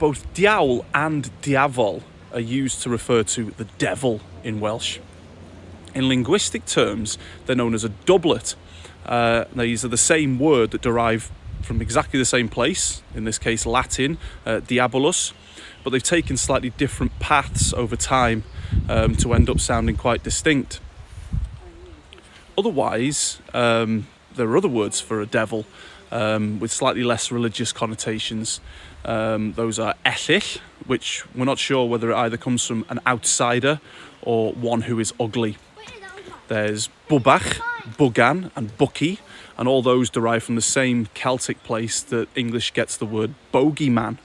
both DIAWL and DIAFOL are used to refer to the devil in Welsh. In linguistic terms, they're known as a doublet. These are the same word that derive from exactly the same place, in this case Latin, DIABOLUS, but they've taken slightly different paths over time to end up sounding quite distinct. Otherwise, there are other words for a devil with slightly less religious connotations. Those are ELLYLL, which we're not sure whether it either comes from an outsider or one who is ugly. There's BWBACH, BWGAN and bogey, and all those derive from the same Celtic place that English gets the word bogeyman.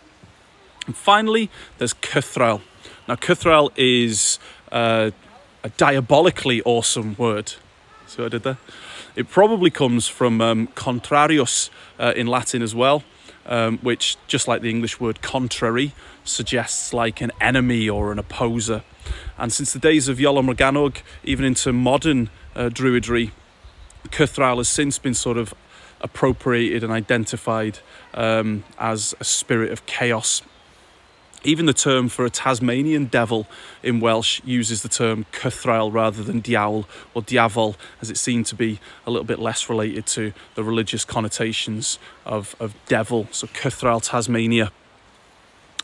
And finally, there's Cythraul. Now, Cythraul is a diabolically awesome word. See what I did there? It probably comes from contrarius in Latin as well, which, just like the English word contrary, suggests like an enemy or an opposer. And since the days of Iolo Morgannwg, even into modern Druidry, Cythraul has since been sort of appropriated and identified as a spirit of chaos. Even the term for a Tasmanian devil in Welsh uses the term Cythraul rather than DIAWL or DIAFOL, as it seemed to be a little bit less related to the religious connotations of devil. So Cythraul, Tasmania.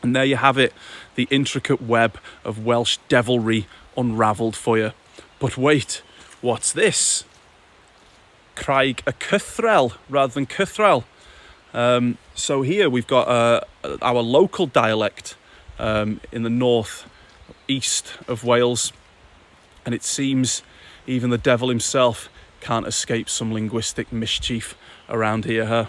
And there you have it, the intricate web of Welsh devilry unravelled for you. But wait, what's this? Craig a Cythraul rather than Cythraul. So here we've got our local dialect in the north east of Wales, and it seems even the devil himself can't escape some linguistic mischief around here, huh?